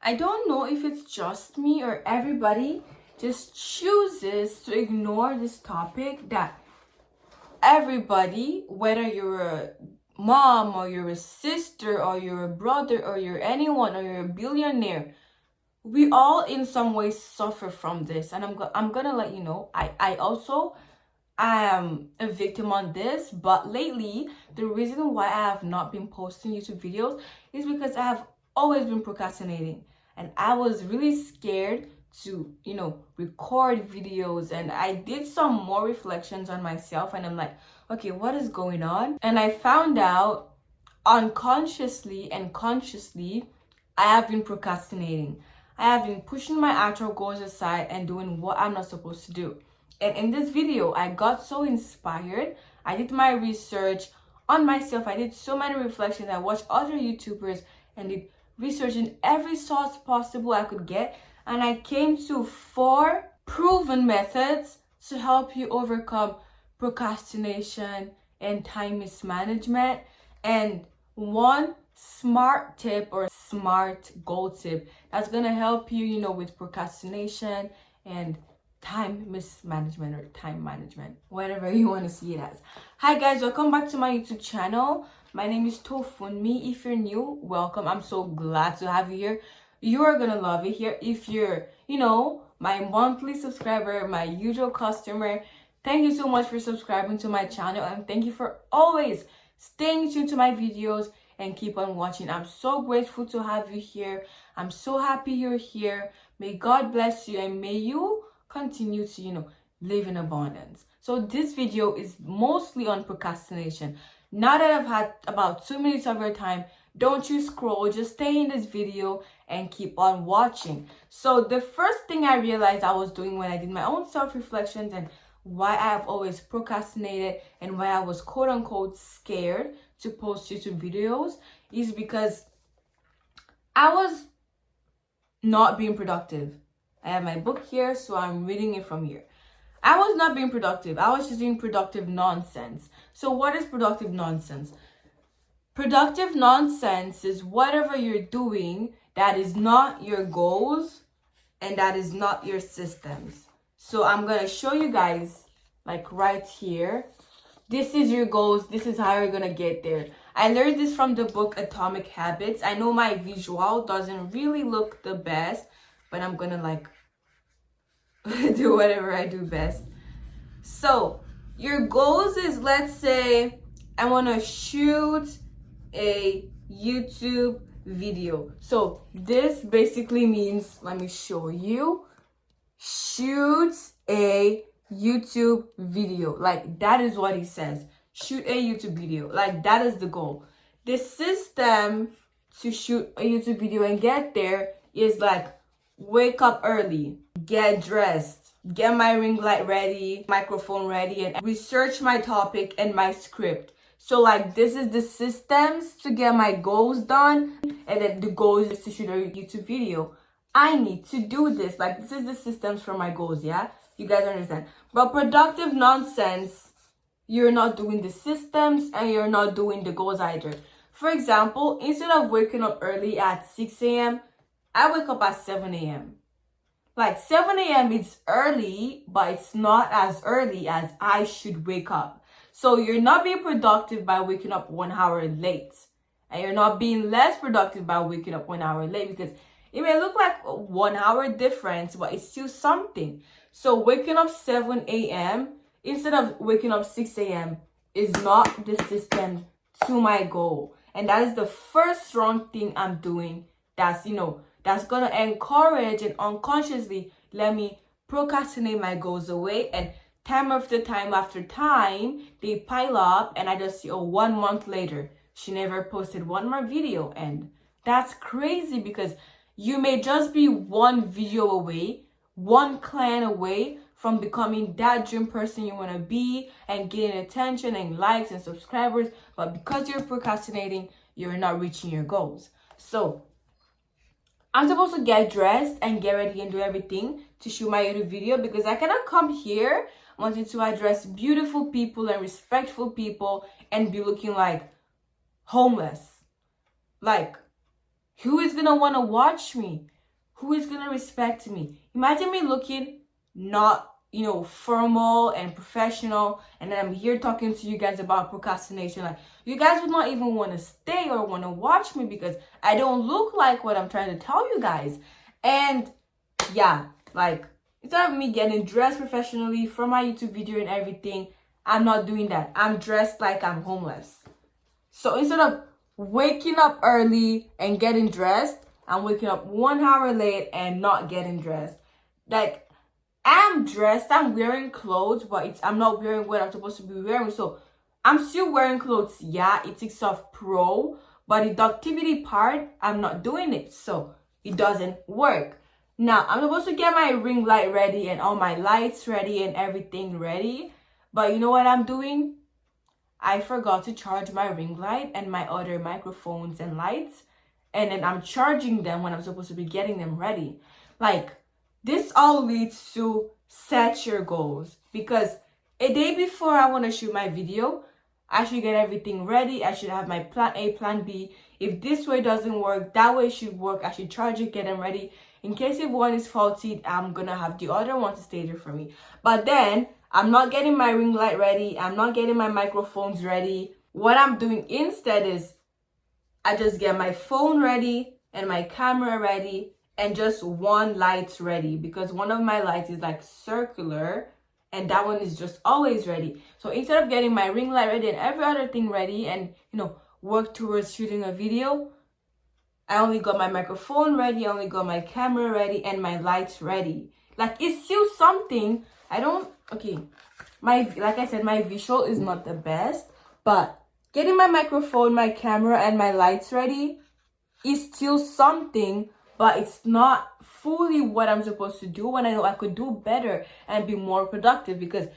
I don't know if it's just me or everybody just chooses to ignore this topic that everybody, whether you're a mom or you're a sister or you're a brother or you're anyone or you're a billionaire, we all in some way suffer from this. And I'm gonna let you know, I also am a victim on this, but lately the reason why I have not been posting YouTube videos is because I have always been procrastinating, and I was really scared to record videos. And I did some more reflections on myself, and I'm like, okay, what is going on? And I found out unconsciously and consciously I have been procrastinating. I have been pushing my actual goals aside and doing what I'm not supposed to do. And in this video, I got so inspired. I did my research on myself. I did so many reflections. I watched other YouTubers and did research in every source possible I could get. And I came to 4 proven methods to help you overcome procrastination and time mismanagement. And 1 smart tip or smart goal tip that's gonna help you, with procrastination and time mismanagement or time management, whatever you want to see it as. Hi guys, welcome back to my YouTube channel. My name is Tofunmi. If you're new, welcome. I'm so glad to have you here. You are gonna love it here. If you're my monthly subscriber, my usual customer, thank you so much for subscribing to my channel, and thank you for always staying tuned to my videos and keep on watching. I'm so grateful to have you here. I'm so happy you're here. May God bless you, and may you continue to live in abundance. So this video is mostly on procrastination. Now that I've had about 2 minutes of your time, don't you scroll, just stay in this video and keep on watching. So the first thing I realized I was doing when I did my own self-reflections and why I have always procrastinated and why I was quote-unquote scared to post YouTube videos is because I was not being productive. I have my book here, so I'm reading it from here. I was not being productive. I was just doing productive nonsense. So what is productive nonsense? Productive nonsense is whatever you're doing that is not your goals and that is not your systems. So I'm going to show you guys, like right here. This is your goals. This is how you're going to get there. I learned this from the book Atomic Habits. I know my visual doesn't really look the best, but I'm going to do whatever I do best. So your goals is, let's say I want to shoot a YouTube video. So this basically means, let me show you, shoot a YouTube video. Like that is what it says. Shoot a YouTube video. Like that is the goal. The system to shoot a YouTube video and get there is like wake up early, get dressed, get my ring light ready, microphone ready, and research my topic and my script. So like this is the systems to get my goals done, and then the goal is to shoot a YouTube video. I need to do this. Like this is the systems for my goals, yeah? You guys understand? But productive nonsense, you're not doing the systems and you're not doing the goals either. For example, instead of waking up early at 6 a.m., I wake up at 7 a.m. Like 7 a.m. is early, but it's not as early as I should wake up. So you're not being productive by waking up 1 hour late. And you're not being less productive by waking up 1 hour late, because it may look like a 1 hour difference, but it's still something. So waking up 7 a.m. instead of waking up 6 a.m. is not the system to my goal. And that is the first wrong thing I'm doing that's, that's going to encourage and unconsciously let me procrastinate my goals away. And time after time after time, they pile up, and I just see, 1 month later, she never posted one more video. And that's crazy, because you may just be one video away, one client away from becoming that dream person you want to be and getting attention and likes and subscribers. But because you're procrastinating, you're not reaching your goals. So I'm supposed to get dressed and get ready and do everything to shoot my YouTube video, because I cannot come here wanting to address beautiful people and respectful people and be looking like homeless. Like, Who is gonna want to watch me? Who is gonna respect me? Imagine me looking not, formal and professional, and then I'm here talking to you guys about procrastination. Like, you guys would not even want to stay or want to watch me because I don't look like what I'm trying to tell you guys. And yeah, like, instead of me getting dressed professionally for my YouTube video and everything, I'm not doing that. I'm dressed like I'm homeless. So instead of waking up early and getting dressed, I'm waking up 1 hour late and not getting dressed. Like, I'm dressed, I'm wearing clothes, but I'm not wearing what I'm supposed to be wearing. So I'm still wearing clothes. Yeah, it takes off pro, but the productivity part, I'm not doing it. So it doesn't work. Now, I'm supposed to get my ring light ready and all my lights ready and everything ready. But you know what I'm doing? I forgot to charge my ring light and my other microphones and lights. And then I'm charging them when I'm supposed to be getting them ready. Like, this all leads to set your goals. Because a day before I want to shoot my video, I should get everything ready. I should have my plan A, plan B. If this way doesn't work, that way should work. I should charge it, get them ready. In case if one is faulty, I'm going to have the other one to stay there for me. But then, I'm not getting my ring light ready. I'm not getting my microphones ready. What I'm doing instead is I just get my phone ready and my camera ready and just one light ready, because one of my lights is like circular and that one is just always ready. So instead of getting my ring light ready and every other thing ready and, work towards shooting a video, I only got my microphone ready, I only got my camera ready and my lights ready. Like, it's still something. Like I said, my visual is not the best, but getting my microphone, my camera, and my lights ready is still something, but it's not fully what I'm supposed to do when I know I could do better and be more productive. Because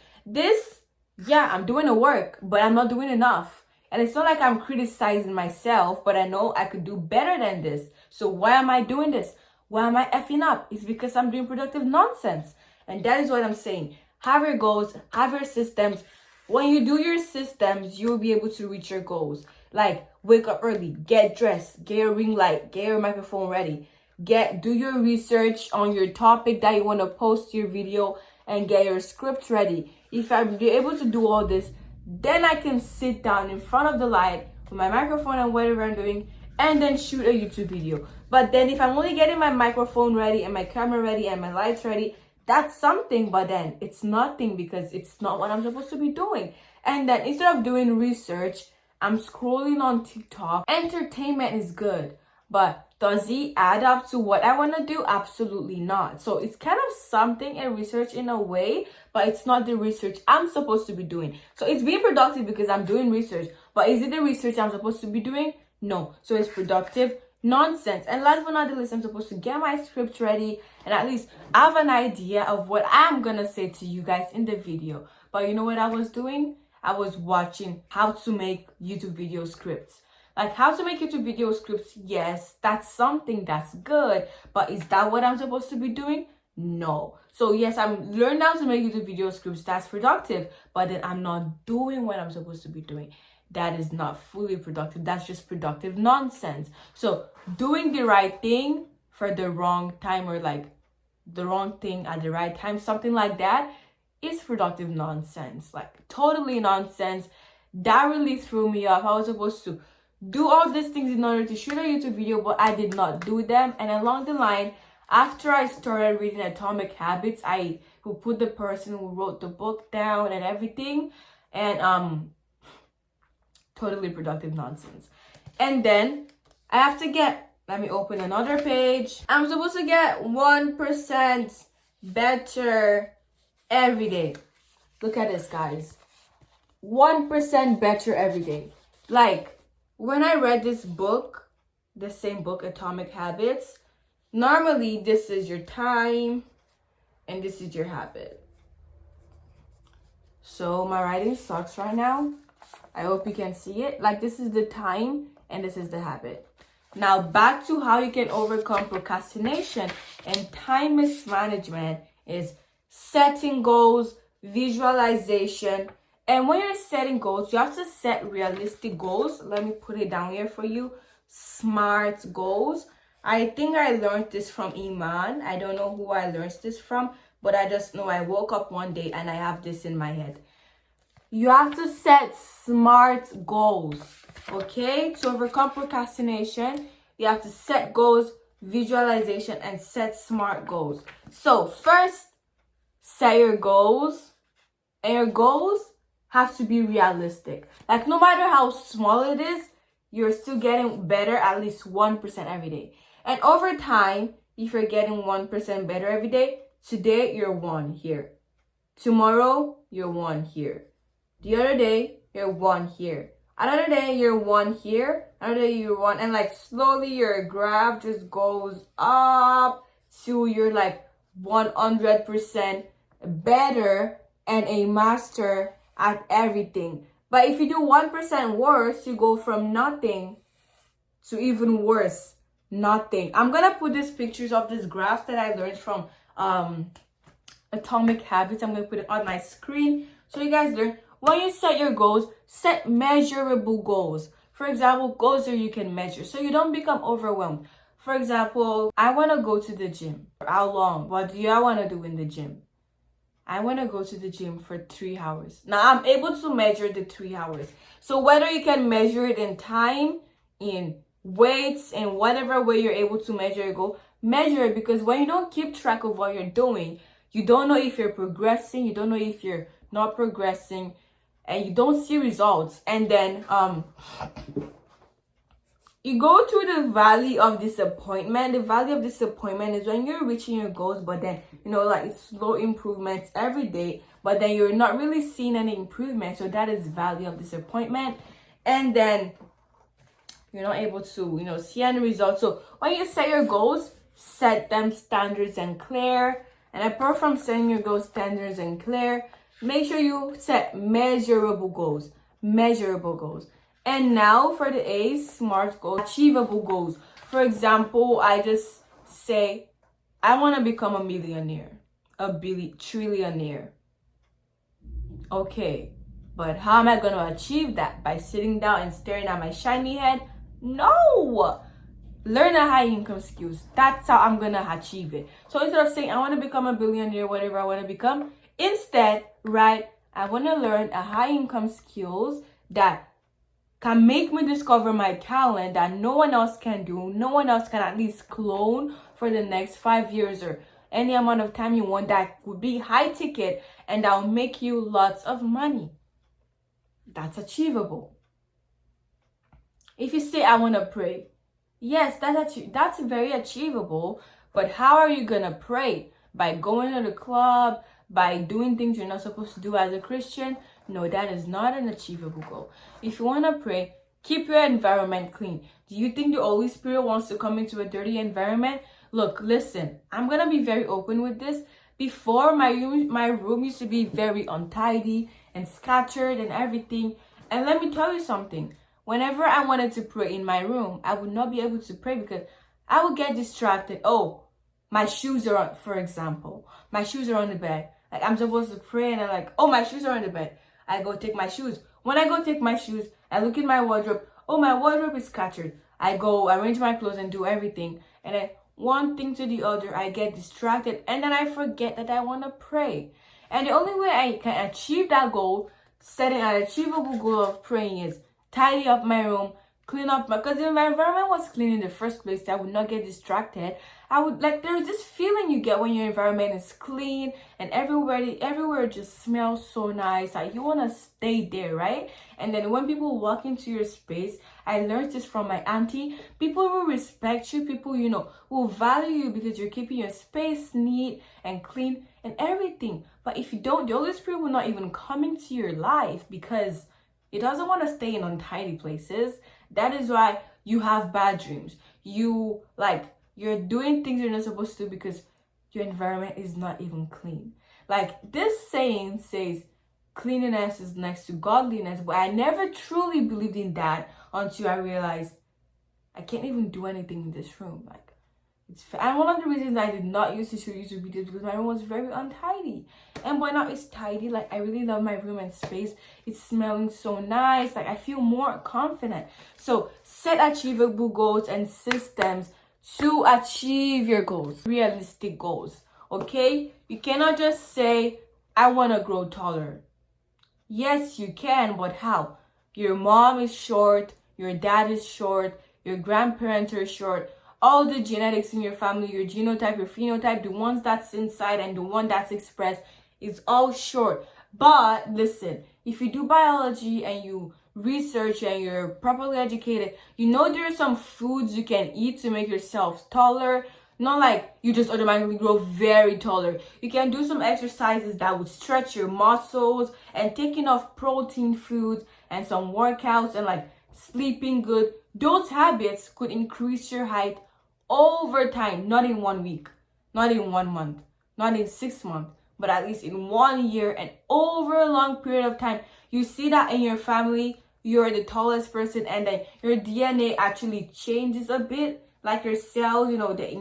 I'm doing the work, but I'm not doing enough. And it's not like I'm criticizing myself, but I know I could do better than this. So why am I doing this? Why am I effing up? It's because I'm doing productive nonsense. And that is what I'm saying. Have your goals, have your systems. When you do your systems, you'll be able to reach your goals. Like, wake up early, get dressed, get your ring light, get your microphone ready, do your research on your topic that you want to post your video, and get your script ready. If I'm able to do all this, then I can sit down in front of the light with my microphone and whatever I'm doing and then shoot a YouTube video. But then if I'm only getting my microphone ready and my camera ready and my lights ready, that's something, but then it's nothing because it's not what I'm supposed to be doing. And then instead of doing research, I'm scrolling on TikTok. Entertainment is good, but does it add up to what I want to do? Absolutely not. So it's kind of something in research in a way, but it's not the research I'm supposed to be doing. So it's being productive because I'm doing research, but is it the research I'm supposed to be doing? No. So it's productive nonsense. And last but not the least, I'm supposed to get my script ready and at least have an idea of what I'm gonna say to you guys in the video. But you know what I was doing? I was watching how to make YouTube video scripts. Like, how to make YouTube video scripts, yes, that's something that's good, but is that what I'm supposed to be doing? No. So yes, I'm learning how to make YouTube video scripts, that's productive, but then I'm not doing what I'm supposed to be doing. That is not fully productive. That's just productive nonsense. So doing the right thing for the wrong time, or like the wrong thing at the right time, something like that, is productive nonsense. Like, totally nonsense. That really threw me off. I was supposed to do all these things in order to shoot a YouTube video, but I did not do them. And along the line, after I started reading Atomic Habits, who put the person who wrote the book down and everything, and totally productive nonsense. And then I have to let me open another page. I'm supposed to get 1% better every day. Look at this, guys. 1% better every day. Like, when I read this book, the same book, Atomic Habits, normally this is your time and this is your habit. So my writing sucks right now. I hope you can see it. Like, this is the time and this is the habit. Now back to how you can overcome procrastination and time mismanagement is setting goals, visualization. And when you're setting goals, you have to set realistic goals. Let me put it down here for you. SMART goals. I think I learned this from Iman. I don't know who I learned this from, but I just know I woke up one day and I have this in my head. You have to set SMART goals, okay? To overcome procrastination, you have to set goals, visualization, and set SMART goals. So first, set your goals, and your goals have to be realistic. Like, no matter how small it is, you're still getting better at least 1% every day. And over time, if you're getting 1% better every day, today you're 1 here. Tomorrow, you're 1 here. The other day, you're 1 here. Another day, you're 1 here. Another day, you're 1. And like slowly, your graph just goes up to you're like 100% better and a master at everything. But if you do 1% worse, you go from nothing to even worse, nothing. I'm gonna put these pictures of these graphs that I learned from Atomic Habits. I'm gonna put it on my screen so you guys learn. When you set your goals, set measurable goals. For example, goals that you can measure so you don't become overwhelmed. For example, I want to go to the gym. For how long? What do I want to do in the gym? I want to go to the gym for 3 hours. Now, I'm able to measure the 3 hours. So whether you can measure it in time, in weights, in whatever way you're able to measure your goal, measure it, because when you don't keep track of what you're doing, you don't know if you're progressing, you don't know if you're not progressing, and you don't see results. And then you go through the valley of disappointment. The valley of disappointment is when you're reaching your goals, but then, like, it's slow improvements every day, but then you're not really seeing any improvement. So that is valley of disappointment. And then you're not able to, see any results. So when you set your goals, set them standards and clear. And apart from setting your goals standards and clear, make sure you set measurable goals. Measurable goals. And now for the A, SMART goals, achievable goals. For example, I just say, I want to become a millionaire, a trillionaire. Okay, but how am I going to achieve that? By sitting down and staring at my shiny head? No! Learn a high income skills. That's how I'm going to achieve it. So instead of saying, I want to become a billionaire, whatever I want to become, instead, right, I want to learn a high income skills that can make me discover my talent that no one else can do. No one else can at least clone for the next 5 years or any amount of time you want, that would be high ticket and that will make you lots of money. That's achievable. If you say, I want to pray, yes, that's very achievable. But how are you going to pray? By going to the club, by doing things you're not supposed to do as a Christian? No, that is not an achievable goal. If you want to pray, keep your environment clean. Do you think the Holy Spirit wants to come into a dirty environment? Look, listen, I'm going to be very open with this. Before, my room used to be very untidy and scattered and everything. And let me tell you something. Whenever I wanted to pray in my room, I would not be able to pray because I would get distracted. Oh, my shoes are on, for example. My shoes are on the bed. Like, I'm supposed to pray and I'm like, oh, my shoes are on the bed. I go take my shoes. When I go take my shoes, I look in my wardrobe. Oh, my wardrobe is scattered. I go arrange my clothes and do everything. And then one thing to the other, I get distracted. And then I forget that I want to pray. And the only way I can achieve that goal, setting an achievable goal of praying, is tidy up my room, clean up because if my environment was clean in the first place, I would not get distracted. I would, like, there's this feeling you get when your environment is clean and everywhere just smells so nice. Like, you want to stay there, right? And then when people walk into your space, I learned this from my auntie, people will respect you, people, will value you because you're keeping your space neat and clean and everything. But if you don't, the Holy Spirit will not even come into your life because it doesn't want to stay in untidy places. That is why you have bad dreams. You're doing things you're not supposed to because your environment is not even clean. Like, this saying says cleanliness is next to godliness, but I never truly believed in that until I realized I can't even do anything in this room. Like, And one of the reasons I did not used to shoot YouTube videos because my room was very untidy. And by now it's tidy. Like, I really love my room and space. It's smelling so nice. Like, I feel more confident. So set achievable goals and systems to achieve your goals. Realistic goals. Okay? You cannot just say, I want to grow taller. Yes, you can, but how? Your mom is short, your dad is short, your grandparents are short. All the genetics in your family, your genotype, your phenotype, the ones that's inside and the one that's expressed is all short. But listen, if you do biology and you research and you're properly educated, you know there are some foods you can eat to make yourself taller. Not like you just automatically grow very taller. You can do some exercises that would stretch your muscles and take enough protein foods and some workouts and like sleeping good. Those habits could increase your height over time, not in 1 week, not in 1 month, not in 6 months, but at least in 1 year and over a long period of time. You see that in your family, you're the tallest person and then your DNA actually changes a bit. Like your cells, you know, they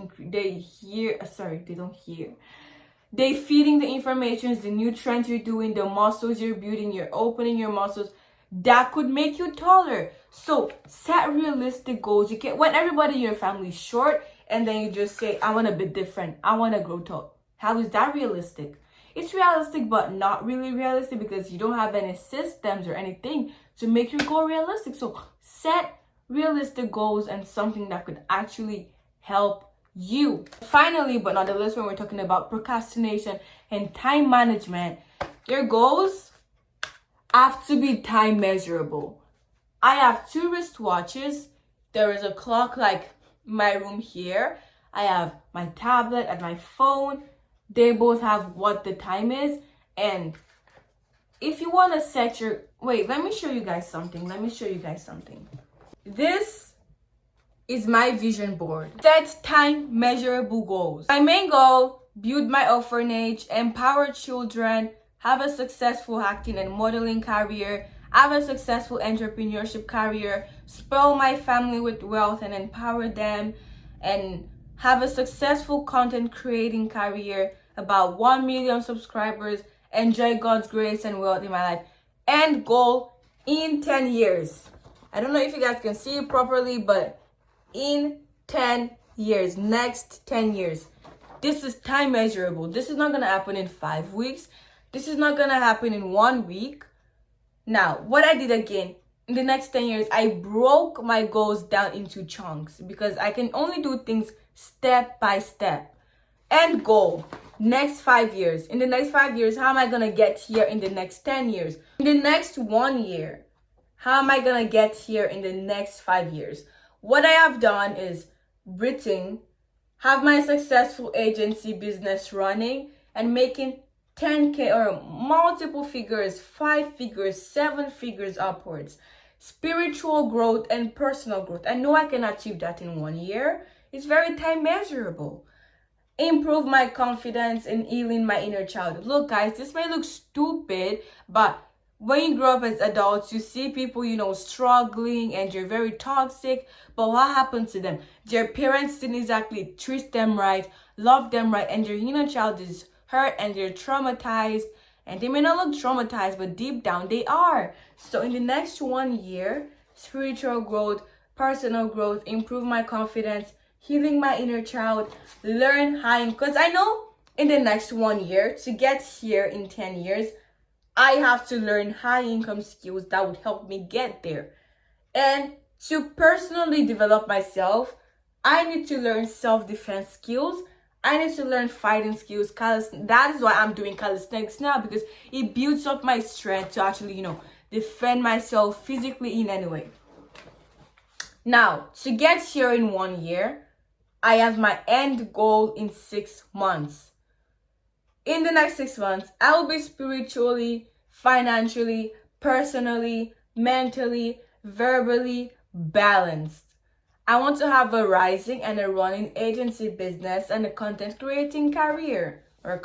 feeding the information, the nutrients you're doing, the muscles you're building, you're opening your muscles. That could make you taller. So set realistic goals. You can, when everybody in your family is short and then you just say, I want to be different. I want to grow tall. How is that realistic? It's realistic, but not really realistic because you don't have any systems or anything to make your goal realistic. So set realistic goals and something that could actually help you. Finally, but not the least, when we're talking about procrastination and time management, your goals have to be time measurable. I have 2 wristwatches. There is a clock like my room here. I have my tablet and my phone. They both have what the time is. And if you want to set your... Wait, let me show you guys something. This is my vision board. Set time measurable goals. My main goal, build my orphanage, empower children, have a successful acting and modeling career, have a successful entrepreneurship career, spoil my family with wealth and empower them, and have a successful content creating career, about 1 million subscribers, enjoy God's grace and wealth in my life. End goal in 10 years. I don't know if you guys can see it properly, but in 10 years, next 10 years, this is time measurable. This is not going to happen in 5 weeks. This is not going to happen in 1 week. Now, what I did again, in the next 10 years, I broke my goals down into chunks because I can only do things step by step. End goal, next 5 years. In the next 5 years, how am I going to get here in the next 10 years? In the next 1 year, how am I going to get here in the next 5 years? What I have done is written, have my successful agency business running and making 10K or multiple figures, 5 figures, 7 figures upwards. Spiritual growth and personal growth. I know I can achieve that in 1 year. It's very time measurable. Improve my confidence in healing my inner child. Look, guys, this may look stupid, but when you grow up as adults, you see people, you know, struggling and you're very toxic. But what happened to them? Their parents didn't exactly treat them right, love them right, and their inner child is hurt and they're traumatized. And they may not look traumatized, but deep down they are. So in the next 1 year, spiritual growth, personal growth, improve my confidence, healing my inner child, learn high, because I know in the next 1 year, to get here in 10 years, I have to learn high income skills that would help me get there. And to personally develop myself, I need to learn self-defense skills. I need to learn fighting skills. That is why I'm doing calisthenics now, because it builds up my strength to actually, you know, defend myself physically in any way. Now, to get here in 1 year, I have my end goal in 6 months. In the next 6 months, I will be spiritually, financially, personally, mentally, verbally balanced. I want to have a rising and a running agency business and a content creation career. I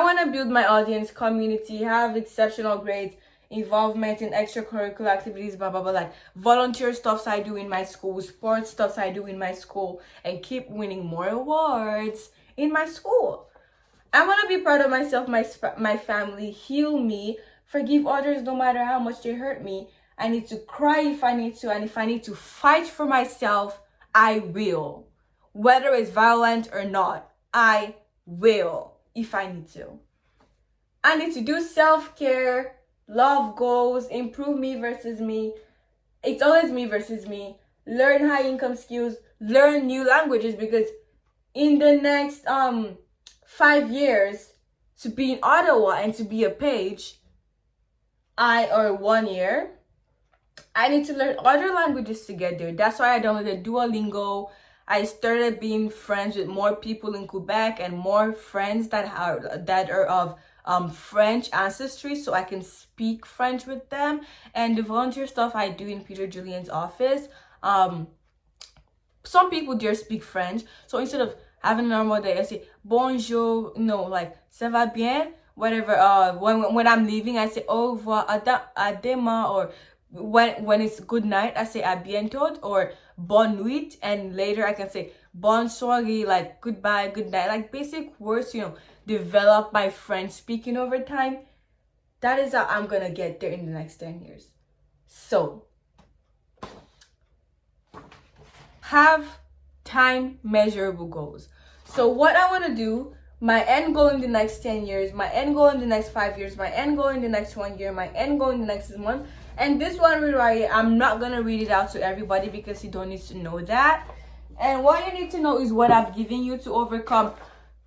want to build my audience community, have exceptional grades involvement in extracurricular activities, blah blah blah, like volunteer stuffs I do in my school, sports stuffs I do in my school, and keep winning more awards in my school. I want to be proud of myself, my family, heal me, forgive others no matter how much they hurt me. I need to cry if I need to, and if I need to fight for myself, I will. Whether it's violent or not, I will if I need to. I need to do self-care, love goals, improve me versus me. It's always me versus me. Learn high income skills, learn new languages, because in the next 5 years, to be in Ottawa and to be a page, or 1 year, I need to learn other languages to get there. That's why I downloaded Duolingo. I started being friends with more people in Quebec and more friends that are of French ancestry, so I can speak French with them. And the volunteer stuff I do in Peter Julian's office, some people there speak French, so instead of having a normal day, I say bonjour, no, like ça va bien, whatever. When I'm leaving, I say au revoir, à demain, or when it's good night, I say à bientôt or bonne nuit, and later I can say bonne soirée, like goodbye, good night, like basic words, develop my French speaking over time. That is how I'm gonna get there in the next 10 years. So have time measurable goals. So what I want to do, my end goal in the next 10 years, my end goal in the next 5 years, my end goal in the next 1 year, my end goal in the next month. And this one, I'm not going to read it out to everybody because you don't need to know that. And what you need to know is what I've given you to overcome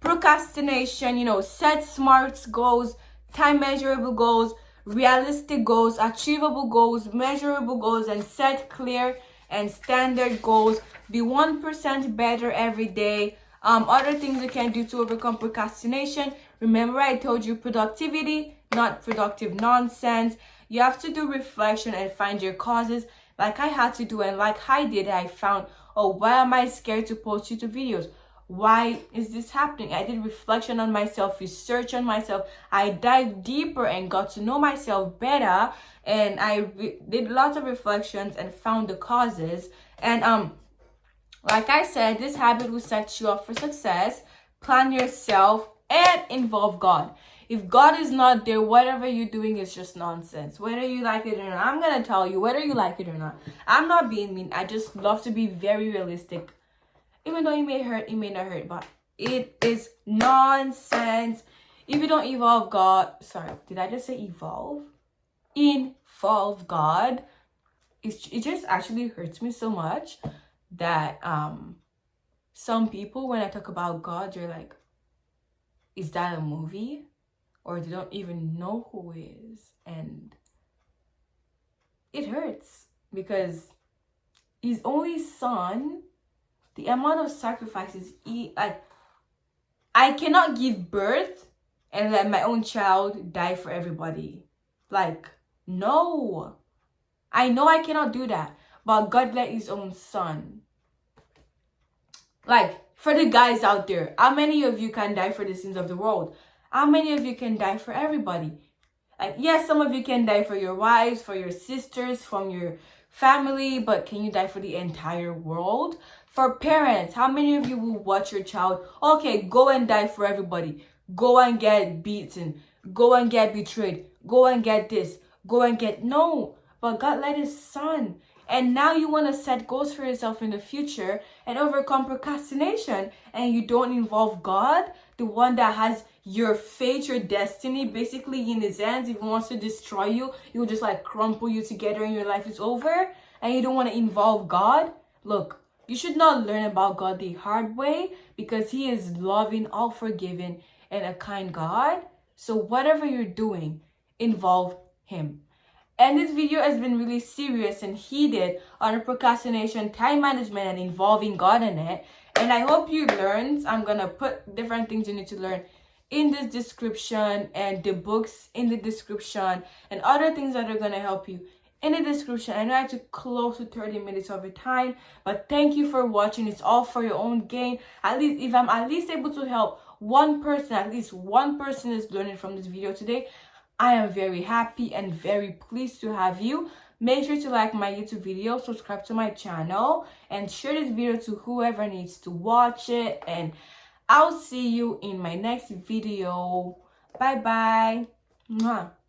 procrastination. Set SMART goals, time measurable goals, realistic goals, achievable goals, measurable goals, and set clear and standard goals. Be 1% better every day. Other things you can do to overcome procrastination. Remember, I told you productivity, not productive nonsense. You have to do reflection and find your causes, like I had to do, and like I did. I found, why am I scared to post YouTube videos? Why is this happening? I did reflection on myself, research on myself. I dived deeper and got to know myself better, and I did lots of reflections and found the causes. And like I said, this habit will set you up for success. Plan yourself and involve God. If God is not there, whatever you're doing is just nonsense. Whether you like it or not, I'm going to tell you, whether you like it or not. I'm not being mean. I just love to be very realistic. Even though it may hurt, it may not hurt, but it is nonsense. If you don't involve God, sorry, did I just say evolve? Involve God. It just actually hurts me so much that some people, when I talk about God, they're like, is that a movie? Or they don't even know who is. And it hurts because his only son, the amount of sacrifices I cannot give birth and let my own child die for everybody. Like, no. I know I cannot do that, but God let his own son. Like, for the guys out there, how many of you can die for the sins of the world? How many of you can die for everybody? Like, yes, some of you can die for your wives, for your sisters, from your family, but can you die for the entire world? For parents, how many of you will watch your child, okay, go and die for everybody. Go and get beaten. Go and get betrayed. Go and get this. Go and get... No, but God let his son. And now you want to set goals for yourself in the future and overcome procrastination, and you don't involve God, the one that has your fate, your destiny basically in his hands. If he wants to destroy you, he'll just like crumple you together and your life is over, and you don't want to involve God. Look, you should not learn about God the hard way, because he is loving, all forgiving, and a kind God. So whatever you're doing, involve him. And this video has been really serious and heated on procrastination, time management, and involving God in it. And I hope you learned. I'm going to put different things you need to learn in this description, and the books in the description, and other things that are going to help you in the description. I know I had to close to 30 minutes of your time, but thank you for watching. It's all for your own gain. At least if I'm at least able to help one person, at least one person is learning from this video today, I am very happy and very pleased to have you. Make sure to like my YouTube video, subscribe to my channel, and share this video to whoever needs to watch it. And I'll see you in my next video. Bye bye. Mwah.